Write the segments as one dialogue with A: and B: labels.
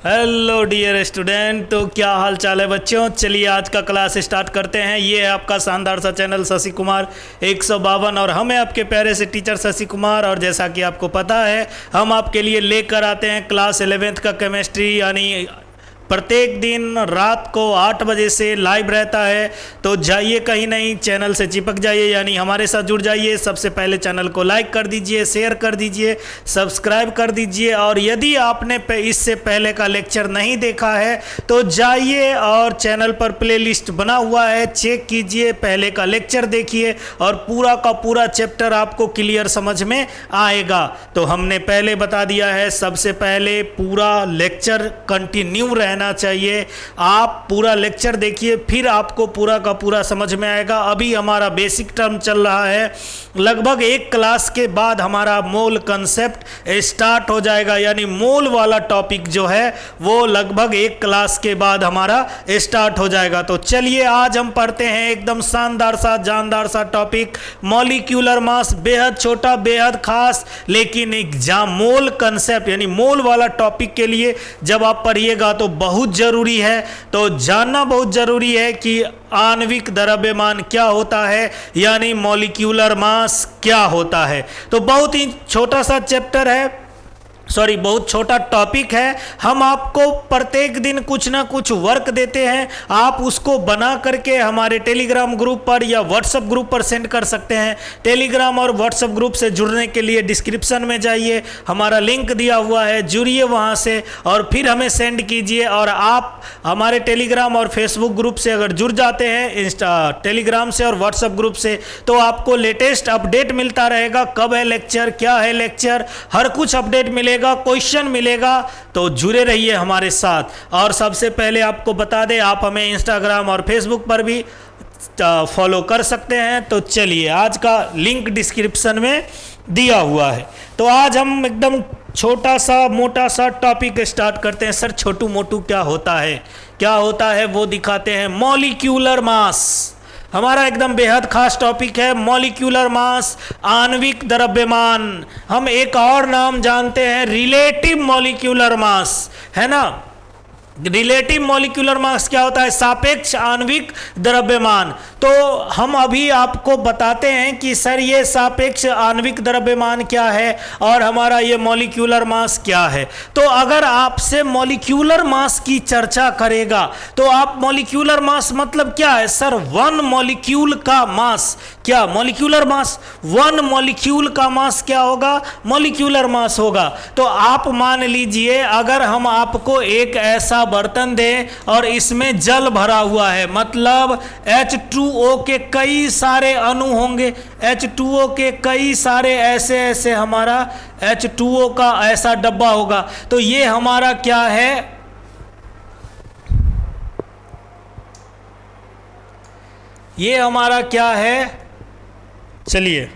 A: Hello dear student, तो क्या हाल चाल है बच्चों। चलिए आज का क्लास स्टार्ट करते हैं। ये है आपका शानदार सा चैनल शशि कुमार 152 और हम हैं आपके प्यारे से टीचर शशि कुमार। और जैसा कि आपको पता है हम आपके लिए लेकर आते हैं क्लास 11th का केमिस्ट्री, यानी प्रत्येक दिन रात को 8 बजे से लाइव रहता है। तो जाइए कहीं नहीं, चैनल से चिपक जाइए, यानी हमारे साथ जुड़ जाइए। सबसे पहले चैनल को लाइक कर दीजिए, शेयर कर दीजिए, सब्सक्राइब कर दीजिए। और यदि आपने इससे पहले का लेक्चर नहीं देखा है तो जाइए और चैनल पर प्लेलिस्ट बना हुआ है, चेक कीजिए, पहले का लेक्चर देखिए और पूरा का पूरा चैप्टर आपको क्लियर समझ में आएगा। तो हमने पहले बता दिया है, सबसे पहले पूरा लेक्चर कंटिन्यू रहना चाहिए। आप पूरा लेक्चर देखिए, फिर आपको पूरा का पूरा समझ में आएगा। अभी हमारा बेसिक टर्म चल रहा है, लगभग एक क्लास के बाद हमारा मोल कंसेप्ट स्टार्ट हो जाएगा, यानी मोल वाला टॉपिक जो है वो लगभग एक क्लास के बाद हमारा स्टार्ट हो जाएगा। तो चलिए आज हम पढ़ते हैं एकदम शानदार सा जानदार सा टॉपिक, मॉलिक्यूलर मास। बेहद छोटा, बेहद खास, लेकिन एग्जाम मोल कंसेप्ट यानी मोल वाला टॉपिक के लिए जब आप पढ़िएगा तो बहुत जरूरी है। तो जानना बहुत जरूरी है कि आणविक द्रव्यमान क्या होता है, यानी मॉलिक्यूलर मास क्या होता है। तो बहुत ही छोटा सा चैप्टर है, बहुत छोटा टॉपिक है। हम आपको प्रत्येक दिन कुछ ना कुछ वर्क देते हैं, आप उसको बना करके हमारे टेलीग्राम ग्रुप पर या व्हाट्सएप ग्रुप पर सेंड कर सकते हैं। टेलीग्राम और व्हाट्सएप ग्रुप से जुड़ने के लिए डिस्क्रिप्शन में जाइए, हमारा लिंक दिया हुआ है, जुड़िए वहाँ से और फिर हमें सेंड कीजिए। और आप हमारे टेलीग्राम और फेसबुक ग्रुप से अगर जुड़ जाते हैं, टेलीग्राम से और व्हाट्सएप ग्रुप से, तो आपको लेटेस्ट अपडेट मिलता रहेगा, कब है लेक्चर, क्या है लेक्चर, हर कुछ अपडेट मिलेगा, क्वेश्चन मिलेगा। तो जुड़े रहिए हमारे साथ। और सबसे पहले आपको बता दें, आप हमें इंस्टाग्राम और फेसबुक पर भी फॉलो कर सकते हैं। तो चलिए आज का लिंक डिस्क्रिप्शन में दिया हुआ है। तो आज हम एकदम छोटा सा मोटा सा टॉपिक स्टार्ट करते हैं। सर छोटू मोटू क्या होता है, क्या होता है वो दिखाते हैं। मॉलिक्यूलर मास हमारा एकदम बेहद खास टॉपिक है, मॉलिक्यूलर मास, आणविक द्रव्यमान। हम एक और नाम जानते हैं रिलेटिव मॉलिक्यूलर मास, है ना। रिलेटिव मॉलिक्यूलर मास क्या होता है, सापेक्ष आणविक द्रव्यमान। तो हम अभी आपको बताते हैं कि सर ये सापेक्ष आणविक द्रव्यमान क्या है और हमारा ये मॉलिक्यूलर मास क्या है। तो अगर आपसे मॉलिक्यूलर मास की चर्चा करेगा तो आप मॉलिक्यूलर मास मतलब क्या है, सर वन मॉलिक्यूल का मास। क्या मॉलिक्यूलर मास, वन मॉलिक्यूल का मास क्या होगा, मॉलिक्यूलर मास होगा। तो आप मान लीजिए अगर हम आपको एक ऐसा बर्तन दें और इसमें जल भरा हुआ है, मतलब H2O के कई सारे अणु होंगे, H2O के कई सारे ऐसे हमारा H2O का ऐसा डब्बा होगा। तो ये हमारा क्या है, ये हमारा क्या है, चलिए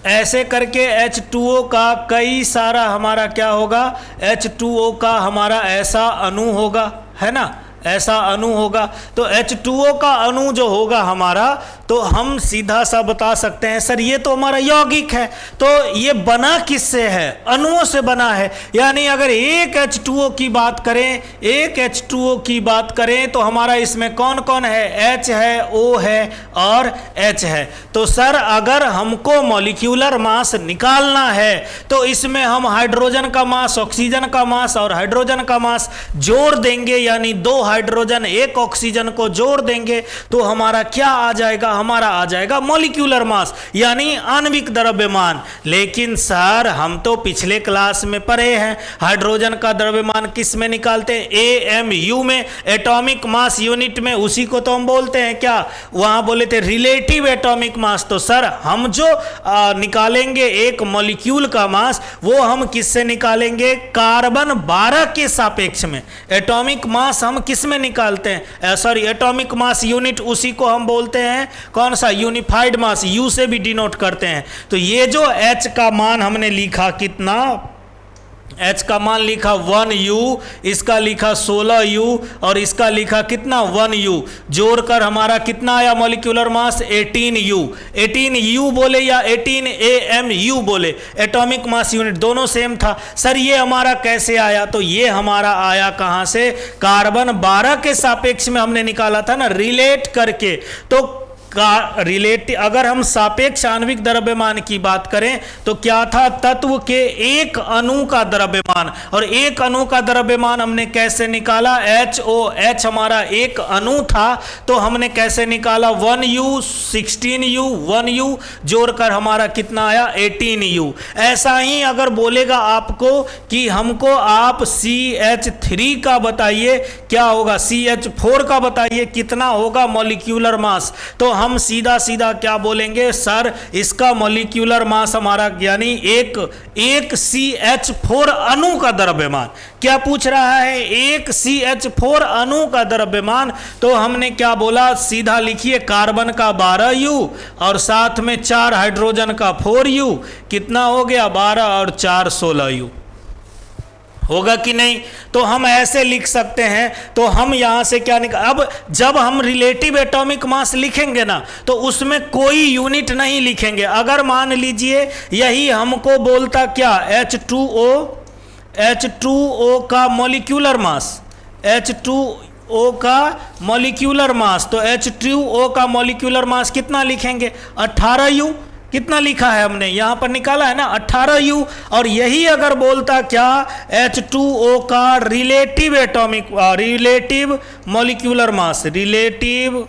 A: ऐसे करके H2O का कई सारा हमारा क्या होगा, H2O का हमारा ऐसा अणु होगा, है ना, ऐसा अणु होगा। तो H2O का अणु जो होगा हमारा, तो हम सीधा सा बता सकते हैं सर ये तो हमारा यौगिक है। तो ये बना किससे है, अणुओं से बना है। यानी अगर एक H2O की बात करें, एक H2O की बात करें तो हमारा इसमें कौन कौन है, H है, O है और H है। तो सर अगर हमको मॉलिक्यूलर मास निकालना है तो इसमें हम हाइड्रोजन का मास, ऑक्सीजन का मास और हाइड्रोजन का मास जोड़ देंगे, यानी 2 हाइड्रोजन 1 ऑक्सीजन को जोड़ देंगे तो हमारा क्या आ जाएगा, हमारा आ जाएगा मॉलिक्यूलर मास यानी आणविक द्रव्यमान। लेकिन सर हम तो पिछले क्लास में पढ़े हैं हाइड्रोजन का द्रव्यमान किस में निकालते हैं, AMU में, एटॉमिक मास यूनिट में। उसी को तो हम बोलते हैं क्या, वहां बोले थे रिलेटिव एटॉमिक मास। तो सर हम जो निकालेंगे एक मॉलिक्यूल का मास, वो हम किससे निकालेंगे, कार्बन 12 के सापेक्ष में। एटॉमिक मास हम किस में निकालते हैं, सॉरी एटॉमिक मास यूनिट, उसी को हम बोलते हैं कौन सा, यूनिफाइड मास, यू से भी डिनोट करते हैं। तो ये जो H का मान हमने लिखा कितना, H का मान लिखा 1U, इसका लिखा 16U और इसका लिखा कितना 1U, जोड़कर हमारा कितना आया मॉलिक्यूलर मास 18U। 18U बोले या 18 AMU बोले, एटॉमिक मास यूनिट दोनों सेम था। सर ये हमारा कैसे आया? तो ये हमारा आया कहाँ से? कार्बन 12 के सापेक्ष में हमने निकाला था ना, रिलेट करके। तो अगर हम सापेक्ष आणविक द्रव्यमान की बात करें तो क्या था? तत्व के एक अणु का द्रव्यमान, और एक अणु का द्रव्यमान हमने कैसे निकाला? H हमारा एक अणु था, तो हमने कैसे निकाला? 1U 16U 1U जोड़कर हमारा कितना आया? 18U। ऐसा ही अगर बोलेगा आपको कि हमको आप CH3 का बताइए क्या होगा, CH4 का बताइए कितना होगा मॉलिक्यूलर मास, तो हम सीधा सीधा क्या बोलेंगे? सर इसका मॉलिक्यूलर मास हमारा यानी एक CH4 अणु का द्रव्यमान। क्या पूछ रहा है? एक CH4 अणु का द्रव्यमान। तो हमने क्या बोला? सीधा लिखिए, कार्बन का 12U और साथ में 4 हाइड्रोजन का 4U, कितना हो गया? 12 और 4 16U। होगा कि नहीं? तो हम ऐसे लिख सकते हैं। तो हम यहां से क्या निकाल, अब जब हम रिलेटिव एटॉमिक मास लिखेंगे ना तो उसमें कोई यूनिट नहीं लिखेंगे। अगर मान लीजिए यही हमको बोलता क्या, H2O का मॉलिक्यूलर मास, H2O का मॉलिक्यूलर मास, तो H2O का मॉलिक्यूलर मास कितना लिखेंगे? 18U। कितना लिखा है हमने यहां पर निकाला है ना, 18U। और यही अगर बोलता क्या, H2O का relative molecular mass, relative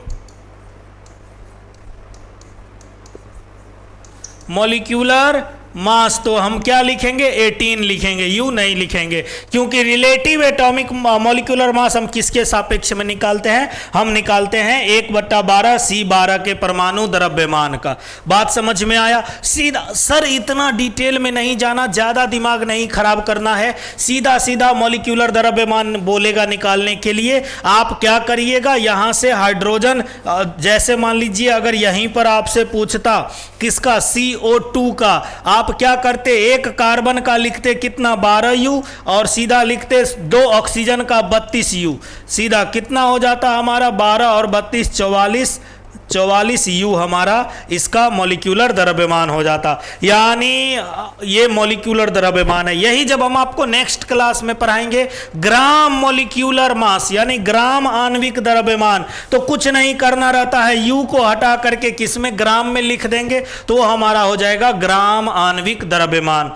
A: molecular mass, तो हम क्या लिखेंगे? 18 लिखेंगे, U नहीं लिखेंगे, क्योंकि रिलेटिव एटॉमिक मॉलिक्यूलर मास हम किसके सापेक्ष में निकालते हैं? हम निकालते हैं 1/12 C12 के परमाणु द्रव्यमान का। बात समझ में आया? सीधा सर इतना डिटेल में नहीं जाना, ज़्यादा दिमाग नहीं खराब करना है, सीधा सीधा मॉलिक्यूलर द्रव्यमान बोलेगा निकालने के लिए। आप क्या करिएगा, यहाँ से हाइड्रोजन, जैसे मान लीजिए अगर यहीं पर आपसे पूछता किसका, CO2 का, आप क्या करते? एक कार्बन का लिखते कितना? 12U और सीधा लिखते 2 ऑक्सीजन का 32U। सीधा कितना हो जाता हमारा? 12 और 32 44U हमारा इसका मॉलिक्यूलर द्रव्यमान हो जाता। यानी ये मॉलिक्यूलर द्रव्यमान है। यही जब हम आपको नेक्स्ट क्लास में पढ़ाएंगे ग्राम मॉलिक्यूलर मास यानी ग्राम आणविक द्रव्यमान, तो कुछ नहीं करना रहता है, U को हटा करके किसमें? ग्राम में लिख देंगे, तो हमारा हो जाएगा ग्राम आणविक द्रव्यमान।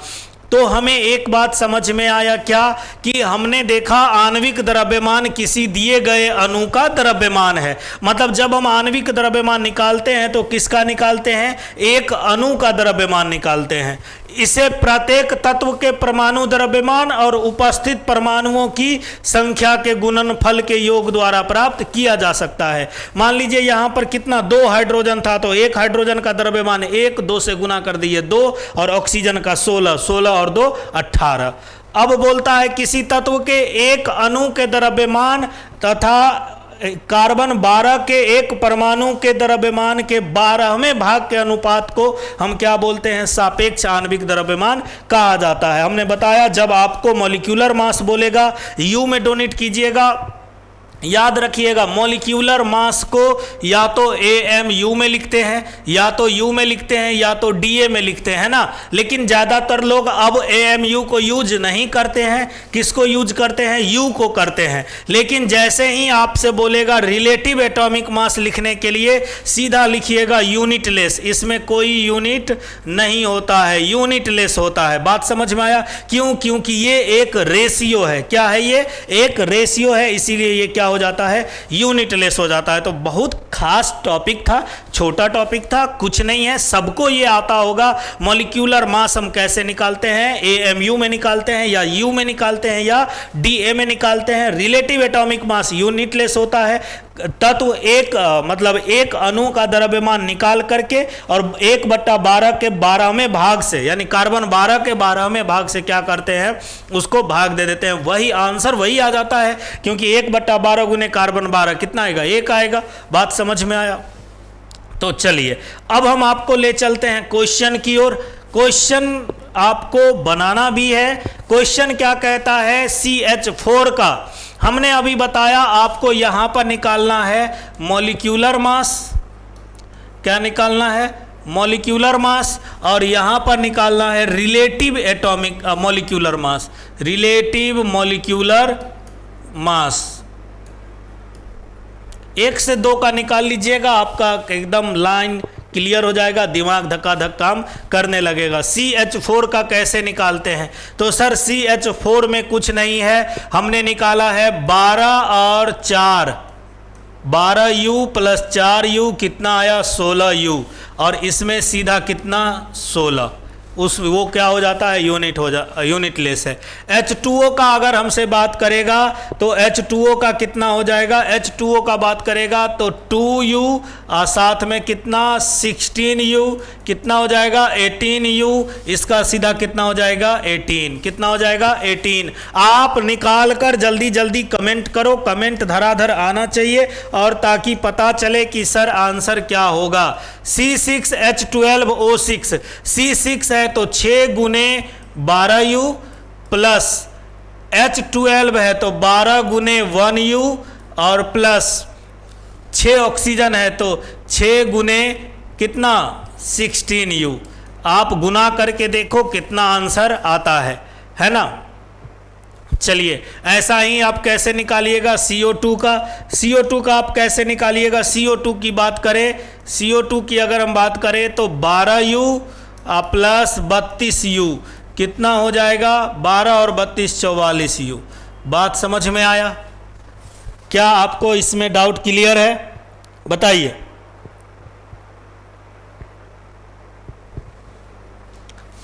A: तो हमें एक बात समझ में आया क्या, कि हमने देखा आणविक द्रव्यमान किसी दिए गए अणु का द्रव्यमान है। मतलब जब हम आणविक द्रव्यमान निकालते हैं तो किसका निकालते हैं? एक अणु का द्रव्यमान निकालते हैं। इसे प्रत्येक तत्व के परमाणु द्रव्यमान और उपस्थित परमाणुओं की संख्या के गुणनफल के योग द्वारा प्राप्त किया जा सकता है। मान लीजिए यहाँ पर कितना? 2 हाइड्रोजन था, तो एक हाइड्रोजन का द्रव्यमान 1, 2 से गुना कर दिए 2, और ऑक्सीजन का 16, 16 और 2 18। अब बोलता है किसी तत्व के एक अणु के द्रव्यमान तथा कार्बन 12 के एक परमाणु के द्रव्यमान के 12वें भाग के अनुपात को हम क्या बोलते हैं? सापेक्ष आणविक द्रव्यमान कहा जाता है। हमने बताया जब आपको मॉलिक्यूलर मास बोलेगा U में डोनेट कीजिएगा। याद रखिएगा मॉलिक्यूलर मास को या तो AMU में लिखते हैं, या तो U में लिखते हैं, या तो DA में लिखते हैं ना। लेकिन ज़्यादातर लोग अब AMU को यूज नहीं करते हैं। किसको यूज करते हैं? U को करते हैं। लेकिन जैसे ही आपसे बोलेगा रिलेटिव एटॉमिक मास लिखने के लिए सीधा लिखिएगा यूनिटलेस, इसमें कोई यूनिट नहीं होता है, यूनिटलेस होता है। बात समझ में आया? क्यों? क्योंकि ये एक रेशियो है। क्या है? ये एक रेशियो है, इसीलिए ये क्या हो जाता है? यूनिटलेस हो जाता है। तो बहुत खास टॉपिक था, छोटा टॉपिक था, कुछ नहीं है, सबको ये आता होगा। मॉलिक्यूलर मास हम कैसे निकालते हैं? AMU में निकालते हैं, या U में निकालते हैं, या DA में निकालते हैं। रिलेटिव एटॉमिक मास यूनिटलेस होता है। तत्व एक मतलब एक अणु का द्रव्यमान निकाल करके और 1/12 के 12वें भाग से, यानी कार्बन 12 के 12वें भाग से क्या करते हैं? उसको भाग दे देते हैं। वही आंसर वही आ जाता है, क्योंकि 1/12 गुने कार्बन 12 कितना आएगा? 1 आएगा। बात समझ में आया? तो चलिए अब हम आपको ले चलते हैं क्वेश्चन की ओर। क्वेश्चन आपको बनाना भी है। क्वेश्चन क्या कहता है, CH4 का हमने अभी बताया आपको यहां पर निकालना है मॉलिक्यूलर मास। क्या निकालना है, मॉलिक्यूलर मास, और यहां पर निकालना है relative atomic molecular mass, relative molecular mass. 1 से 2 का निकाल लीजिएगा, आपका एकदम लाइन क्लियर हो जाएगा, दिमाग धक्का धक काम करने लगेगा। CH4 का कैसे निकालते हैं, तो सर CH4 में कुछ नहीं है, हमने निकाला है 12 और 4, 12U प्लस 4U कितना आया 16U, और इसमें सीधा कितना 16, उस वो क्या हो जाता है, यूनिट लेस है। H2O का अगर हमसे बात करेगा तो H2O का कितना हो जाएगा, H2O का बात करेगा तो 2U और साथ में कितना 16U, कितना हो जाएगा 18U, इसका सीधा कितना हो जाएगा 18, कितना हो जाएगा 18। आप निकाल कर जल्दी जल्दी कमेंट करो, कमेंट धराधर आना चाहिए और ताकि पता चले कि सर आंसर क्या होगा। C6H12O6, C6 है तो 6 गुने 12U प्लस H12 है तो 12 गुने 1U और प्लस 6 ऑक्सीजन है तो 6 गुने कितना 16U। आप गुना करके देखो कितना आंसर आता है ना। चलिए ऐसा ही आप कैसे निकालिएगा CO2 का, CO2 का आप कैसे निकालिएगा, CO2 की बात करें, CO2 की अगर हम बात करें तो 12U प्लस 32U कितना हो जाएगा 12 और 32 44U। बात समझ में आया? क्या आपको इसमें डाउट क्लियर है, बताइए।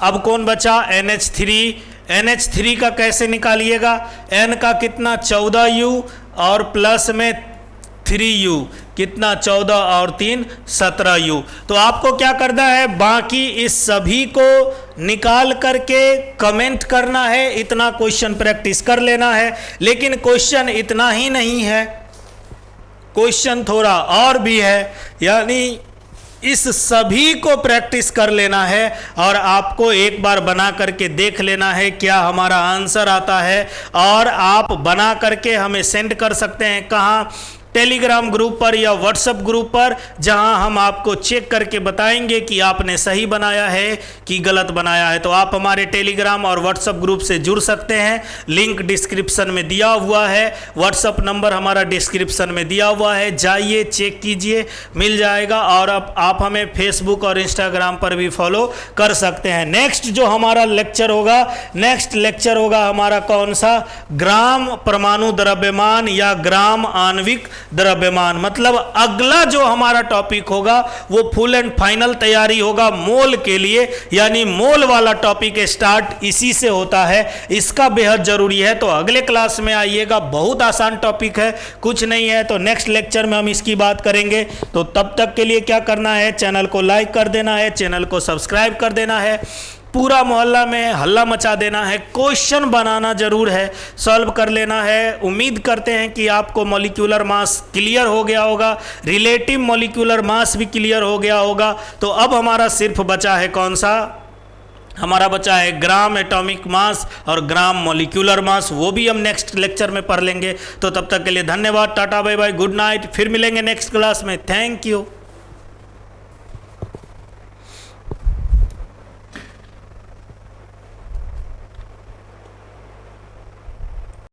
A: अब कौन बचा, NH3। NH3 का कैसे निकालिएगा, N का कितना 14U और प्लस में 3U कितना 14 और 3 17U। तो आपको क्या करना है, बाकी इस सभी को निकाल करके कमेंट करना है, इतना क्वेश्चन प्रैक्टिस कर लेना है। लेकिन क्वेश्चन इतना ही नहीं है, क्वेश्चन थोड़ा और भी है, यानी इस सभी को प्रैक्टिस कर लेना है और आपको एक बार बना करके देख लेना है क्या हमारा आंसर आता है। और आप बना करके हमें सेंड कर सकते हैं, कहाँ, टेलीग्राम ग्रुप पर या व्हाट्सएप ग्रुप पर, जहां हम आपको चेक करके बताएंगे कि आपने सही बनाया है कि गलत बनाया है। तो आप हमारे टेलीग्राम और व्हाट्सएप ग्रुप से जुड़ सकते हैं, लिंक डिस्क्रिप्शन में दिया हुआ है, व्हाट्सएप नंबर हमारा डिस्क्रिप्शन में दिया हुआ है, जाइए चेक कीजिए, मिल जाएगा। और अब आप हमें फेसबुक और इंस्टाग्राम पर भी फॉलो कर सकते हैं। नेक्स्ट जो हमारा लेक्चर होगा, नेक्स्ट लेक्चर होगा हमारा कौन सा, ग्राम परमाणु द्रव्यमान या ग्राम आणविक द्रव्यमान। मतलब अगला जो हमारा टॉपिक होगा वो फुल एंड फाइनल तैयारी होगा मोल के लिए, यानी मोल वाला टॉपिक स्टार्ट इसी से होता है, इसका बेहद जरूरी है। तो अगले क्लास में आइएगा, बहुत आसान टॉपिक है, कुछ नहीं है, तो नेक्स्ट लेक्चर में हम इसकी बात करेंगे। तो तब तक के लिए क्या करना है, चैनल को लाइक कर देना है, चैनल को सब्सक्राइब कर देना है, पूरा मोहल्ला में हल्ला मचा देना है, क्वेश्चन बनाना जरूर है, सॉल्व कर लेना है। उम्मीद करते हैं कि आपको मॉलिक्यूलर मास क्लियर हो गया होगा, रिलेटिव मॉलिक्यूलर मास भी क्लियर हो गया होगा। तो अब हमारा सिर्फ बचा है कौन सा, हमारा बचा है ग्राम एटॉमिक मास और ग्राम मॉलिक्यूलर मास, वो भी हम नेक्स्ट लेक्चर में पढ़ लेंगे। तो तब तक के लिए धन्यवाद, ta-ta bye bye, good night, फिर मिलेंगे नेक्स्ट क्लास में। Thank you.